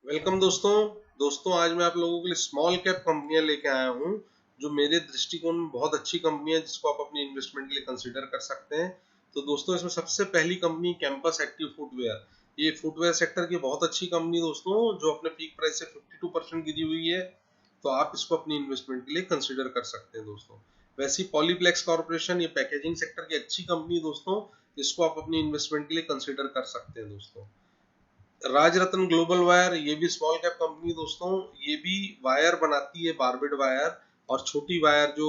Welcome दोस्तों आज मैं आप लोगों के लिए स्मॉल कैप कंपनियां लेके आया हूं जो मेरे दृष्टिकोण में बहुत अच्छी कंपनी है जिसको आप अपनी इन्वेस्टमेंट के लिए कंसीडर कर सकते हैं। तो दोस्तों इसमें सबसे पहली कंपनी कैंपस एक्टिव फुटवेयर। ये फुटवेयर सेक्टर की बहुत अच्छी कंपनी दोस्तों जो अपने पीक प्राइस से 52% गिरी हुई है। तो आप इसको अपनी इन्वेस्टमेंट के लिए कंसीडर कर सकते हैं दोस्तों। वैसे ही पॉलीप्लेक्स कॉर्पोरेशन ये पैकेजिंग सेक्टर की अच्छी कंपनी दोस्तों, इसको आप अपनी इन्वेस्टमेंट के लिए कंसीडर कर सकते हैं दोस्तों। राजरत्न ग्लोबल वायर ये भी स्मॉल कैप कंपनी दोस्तों, ये भी वायर बनाती है, बारबेड वायर और छोटी वायर जो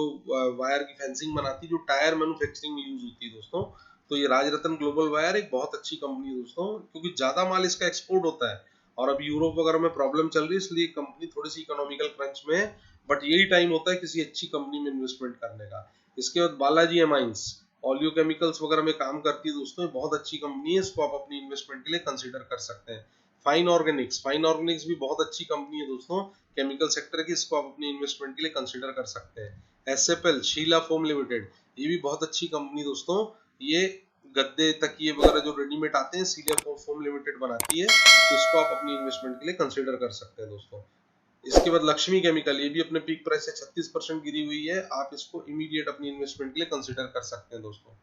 वायर की फेंसिंग बनाती है जो टायर मैन्युफैक्चरिंग में यूज होती है दोस्तों। तो ये राजरत्न ग्लोबल वायर एक बहुत अच्छी कंपनी है दोस्तों, क्योंकि ज्यादा माल इसका एक्सपोर्ट होता है और अभी यूरोप वगैरह में प्रॉब्लम चल रही है, इसलिए कंपनी थोड़ी सी इकोनॉमिकल क्रंच में है। बट यही टाइम होता है किसी अच्छी कंपनी में इन्वेस्टमेंट करने का। इसके बाद बालाजी एमाइंस ऑलियो केमिकल्स वगैरह में काम करती है दोस्तों, ये बहुत अच्छी कंपनी है, इसको आप अपनी इन्वेस्टमेंट के लिए कंसीडर कर सकते हैं। फाइन ऑर्गेनिक्स भी बहुत अच्छी कंपनी है दोस्तों, केमिकल सेक्टर की, इसको आप अपनी इन्वेस्टमेंट के लिए कंसीडर कर सकते हैं। एसएफएल शीला फोम लिमिटेड ये भी बहुत अच्छी कंपनी दोस्तों, ये गद्दे तकिए वगैरह जो रेडीमेड आते हैं शीला फोम लिमिटेड बनाती है, तो इसको आप अपनी इन्वेस्टमेंट के लिए कंसीडर कर सकते हैं दोस्तों। इसके बाद लक्ष्मी केमिकल ये भी अपने पीक प्राइस से 36% गिरी हुई है, आप इसको इमीडिएट अपनी इन्वेस्टमेंट के लिए कंसीडर कर सकते हैं दोस्तों।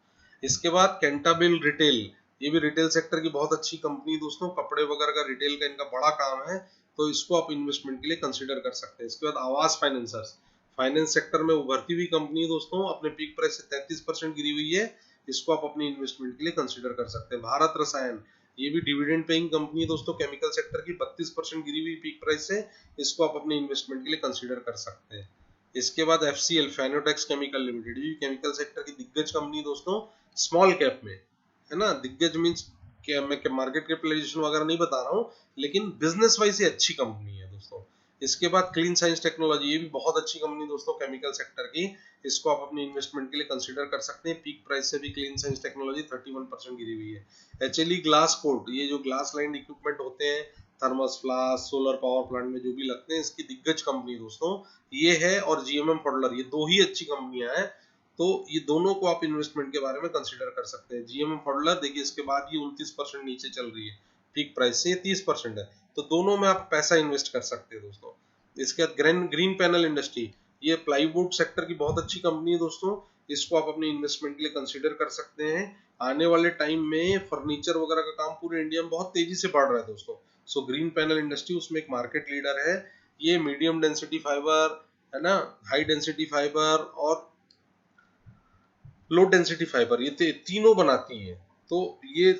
इसके बाद कैंटाबिल रिटेल ये भी रिटेल सेक्टर की बहुत अच्छी कंपनी दोस्तों, कपड़े वगैरह का रिटेल का इनका बड़ा काम है, तो इसको आप इन्वेस्टमेंट के लिए कंसीडर कर सकते हैं। इसके बाद आवास फाइनेंसर्स फाइनेंस सेक्टर में उभरती हुई कंपनी दोस्तों, अपने पीक प्राइस से 33% गिरी हुई है, इसको आप अपनी इन्वेस्टमेंट के लिए कंसीडर कर सकते हैं। भारत रसायन ये भी डिविडेंड पेइंग कंपनी है दोस्तों, केमिकल सेक्टर की 32% गिरी हुई पीक प्राइस से, इसको आप अपने इन्वेस्टमेंट के लिए कंसीडर कर सकते हैं। इसके बाद एफसीएल फाइनोटेक्स केमिकल लिमिटेड ये केमिकल सेक्टर की दिग्गज कंपनी दोस्तों, स्मॉल कैप में है ना। दिग्गज मींस क्या मैं क्या मार्केट कैपिटलाइजेशन वगैरह नहीं बता रहा हूँ, लेकिन बिजनेस वाइज ये अच्छी कंपनी है दोस्तों। इसके बाद क्लीन साइंस टेक्नोलॉजी ये भी बहुत अच्छी कंपनी दोस्तों, केमिकल सेक्टर की, इसको आप अपनी इन्वेस्टमेंट के लिए कंसीडर कर सकते हैं। पीक प्राइस से भी क्लीन साइंस टेक्नोलॉजी 31% गिरी हुई है। एचएलई ग्लास कोट ये जो ग्लास लाइन इक्विपमेंट होते हैं, thermos flask solar power plant में जो भी लगते हैं, इसकी दिग्गज कंपनी दोस्तों ये है। और जीएमएम फॉडलर ये दो ही अच्छी कंपनियां हैं, तो ये दोनों को आप इन्वेस्टमेंट के बारे में कंसीडर कर सकते हैं। जीएमएम फॉडलर देखिए इसके बाद ये 29% नीचे चल रही है, पीक प्राइस से 30% है, तो दोनों में आप पैसा इन्वेस्ट कर सकते हैं दोस्तों। इसके बाद ग्रीन ग्रीन पैनल इंडस्ट्री ये प्लाईवुड सेक्टर की बहुत अच्छी कंपनी है दोस्तों, इसको आप अपने इन्वेस्टमेंट के लिए कंसीडर कर सकते हैं। आने वाले टाइम में फर्नीचर वगैरह का काम पूरे इंडिया में बहुत तेजी से बढ़ रहा है दोस्तों, सो ग्रीन पैनल इंडस्ट्री उसमें एक मार्केट लीडर है। ये मीडियम डेंसिटी फाइबर है ना, हाई डेंसिटी फाइबर और लो डेंसिटी फाइबर ये तीनों बनाती है। तो ये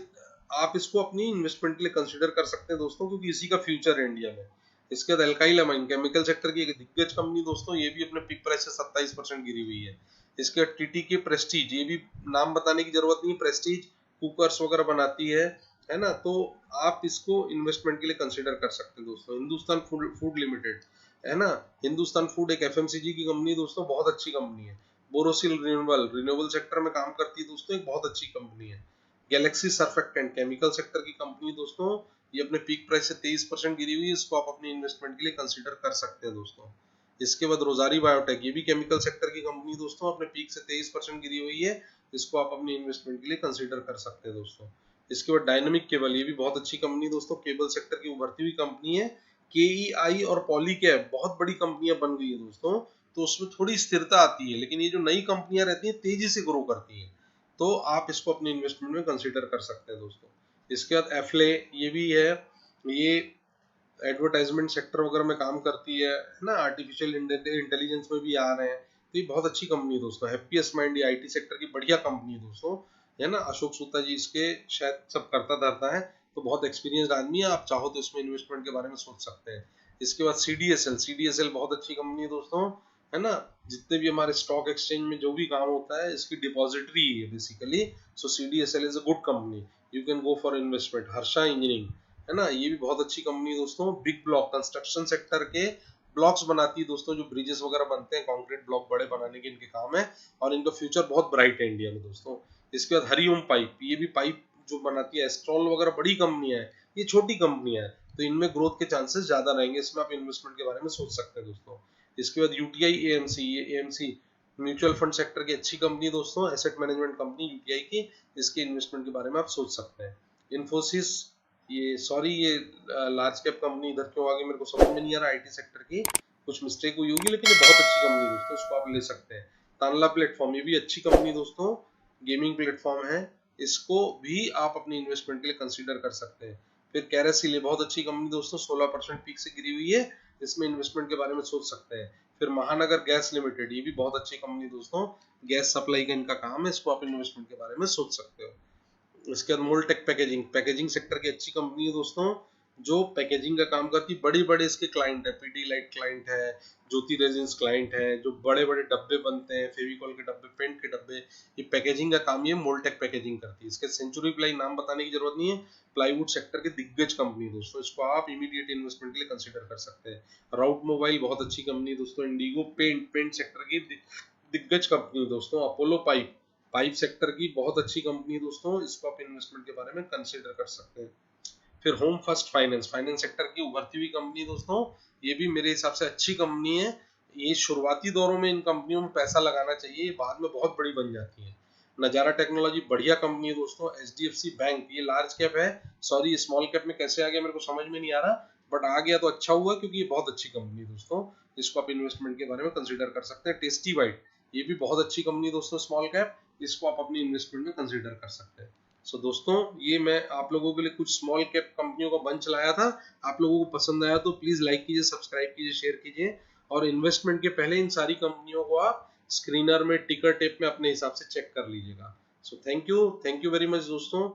आप इसको अपनी इन्वेस्टमेंट के लिए कंसीडर कर सकते हैं दोस्तों, क्योंकि इसी का फ्यूचर है इंडिया में। इसके बाद एल्काइल अमाइन केमिकल सेक्टर की एक दिग्गज कंपनी दोस्तों, ये भी अपने पीक प्राइस से 27% गिरी हुई है। इसके बाद टीटी के प्रेस्टीज ये भी नाम बताने की जरूरत नहीं, प्रेस्टीज कुकर्स वगैरह बनाती है ना, तो आप इसको इन्वेस्टमेंट के लिए कंसीडर कर सकते हैं दोस्तों। हिंदुस्तान फूड फूड लिमिटेड है ना, हिंदुस्तान फूड एक एफएमसीजी की कंपनी दोस्तों, बहुत अच्छी कंपनी है। बोरोसिल रिन्यूएबल सेक्टर में काम करती है दोस्तों, एक बहुत अच्छी कंपनी है। गैलेक्सी सर्फेक्टेंट केमिकल सेक्टर की कंपनी दोस्तों, ये अपने पीक प्राइस से 23% गिरी हुई है, इसको आप अपनी इन्वेस्टमेंट के लिए कंसीडर कर सकते हैं दोस्तों। इसके बाद रोजारी बायोटेक ये भी केमिकल सेक्टर की कंपनी दोस्तों, अपने पीक से 23% गिरी हुई है, इसको आप अपनी इन्वेस्टमेंट के लिए कंसीडर कर सकते हैं दोस्तों। इसके बाद डायनेमिक केबल ये भी बहुत अच्छी कंपनी दोस्तों, केबल सेक्टर की उभरती हुई कंपनी है। केईआई और पॉलीकैब बहुत बड़ी कंपनियां बन गई है दोस्तों, तो उसमें थोड़ी स्थिरता आती है, लेकिन ये जो नई कंपनियां रहती हैं तेजी से ग्रो करती हैं, तो आप इसको अपनी इन्वेस्टमेंट में कंसीडर कर सकते हैं दोस्तों। इसके बाद एफले ये भी है, ये एडवर्टाइजमेंट सेक्टर वगैरह में काम करती है ना, आर्टिफिशियल इंटेलिजेंस में भी आ रहे हैं, तो ये बहुत अच्छी कंपनी है दोस्तों। हैप्पीएस्ट माइंड ये आईटी सेक्टर की बढ़िया कंपनी है दोस्तों, है ना। अशोक सूता जी इसके शायद सब करता धरता है, तो बहुत एक्सपीरियंस्ड आदमी है, आप चाहो तो इसमें इन्वेस्टमेंट के बारे में सोच सकते हैं। इसके बाद सीडीएसएल बहुत अच्छी कंपनी है दोस्तों, है ना। जितने भी हमारे स्टॉक एक्सचेंज में जो भी काम होता है, इसकी डिपॉजिटरी है basically, so CDSL is a good company, you can go for investment. Harsha engineering है ना, ये भी बहुत अच्छी कंपनी दोस्तों, बिग ब्लॉक कंस्ट्रक्शन सेक्टर के ब्लॉक्स बनाती है दोस्तों, जो ब्रिजेस वगैरह बनते हैं, कंक्रीट ब्लॉक बड़े बनाने के इनके काम है, और इनका फ्यूचर बहुत ब्राइट है इंडिया में दोस्तों। इसके बाद हरिओम पाइप ये भी पाइप जो बनाती है, एस्ट्रॉल वगैरह बड़ी कंपनियां है, ये छोटी कंपनियां है, तो इनमें ग्रोथ के चांसेस ज्यादा रहेंगे, इसमें आप इन्वेस्टमेंट के बारे में सोच सकते हैं दोस्तों। इसके बाद यूटीआई एएमसी ये एएमसी म्यूचुअल फंड सेक्टर की अच्छी कंपनी दोस्तों, एसेट मैनेजमेंट कंपनी यूटीआई की, इसके इन्वेस्टमेंट के बारे में आप सोच सकते हैं। इन्फोसिस ये सॉरी ये लार्ज कैप कंपनी इधर क्यों आ गई मेरे को समझ में नहीं आ रहा, आईटी सेक्टर की कुछ मिस्टेक हुई होगी, लेकिन ये बहुत अच्छी कंपनी है दोस्तों, इसको आप ले सकते हैं। तानला प्लेटफॉर्म, ये भी अच्छी कंपनी दोस्तों, गेमिंग प्लेटफॉर्म है, इसको भी आप अपनी इन्वेस्टमेंट के लिए कंसीडर कर सकते हैं। फिर कैरासिल, बहुत अच्छी कंपनी दोस्तों, 16% पीक से गिरी हुई है, इसमें इन्वेस्टमेंट के बारे में सोच सकते हैं। फिर महानगर गैस लिमिटेड, ये भी बहुत अच्छी कंपनी दोस्तों, गैस सप्लाई का इनका काम है, इसको आप इन्वेस्टमेंट के बारे में सोच सकते हो। इसके बाद मोलटेक पैकेजिंग, पैकेजिंग सेक्टर की अच्छी कंपनी है दोस्तों, जो पैकेजिंग का काम करती है। बड़ी बड़े इसके क्लाइंट है, पीडी लाइट क्लाइंट है, ज्योति रेजिन्स क्लाइंट है, जो बड़े बड़े डब्बे बनते हैं, फेविकॉल के डब्बे, पेंट के डब्बे, ये पैकेजिंग का काम ये मोलटेक पैकेजिंग करती है। इसके सेंचुरी प्लाई नाम बताने की जरूरत नहीं है, प्लाईवुड सेक्टर की दिग्गज कंपनी है दोस्तों, इसको आप इमीडिएट इन्वेस्टमेंट के लिए कंसीडर कर सकते हैं। राउट मोबाइल बहुत अच्छी कंपनी है दोस्तों। इंडिगो पेंट, पेंट सेक्टर की दिग्गज कंपनी है दोस्तों। अपोलो पाइप, पाइप सेक्टर की बहुत अच्छी कंपनी है दोस्तों, इसको आप इन्वेस्टमेंट के बारे में कंसीडर कर सकते हैं। फिर home first finance, finance sector की उभरती हुई कंपनी दोस्तों, ये भी मेरे हिसाब से अच्छी कंपनी है। ये शुरुआती दौरों में इन कंपनियों में पैसा लगाना चाहिए, बाद में बहुत बड़ी बन जाती है। नजारा टेक्नोलॉजी बढ़िया कंपनी है दोस्तों। एचडीएफसी बैंक, ये लार्ज कैप है, सॉरी स्मॉल कैप में कैसे आ गया मेरे को समझ में नहीं आ रहा, बट आ गया तो अच्छा हुआ, क्योंकि ये बहुत अच्छी कंपनी है दोस्तों, इसको आप इन्वेस्टमेंट के बारे में कंसीडर कर सकते हैं। टेस्टी बाइट, ये भी बहुत अच्छी कंपनी दोस्तों, स्मॉल कैप, इसको आप अपनी इन्वेस्टमेंट में कंसीडर कर सकते हैं। सो दोस्तों, ये मैं आप लोगों के लिए कुछ स्मॉल कैप कंपनियों का बंच लाया था। आप लोगों को पसंद आया तो प्लीज लाइक कीजिए, सब्सक्राइब कीजिए, शेयर कीजिए, और इन्वेस्टमेंट के पहले इन सारी कंपनियों को आप स्क्रीनर में, टिकर टेप में अपने हिसाब से चेक कर लीजिएगा। So thank you very much दोस्तों।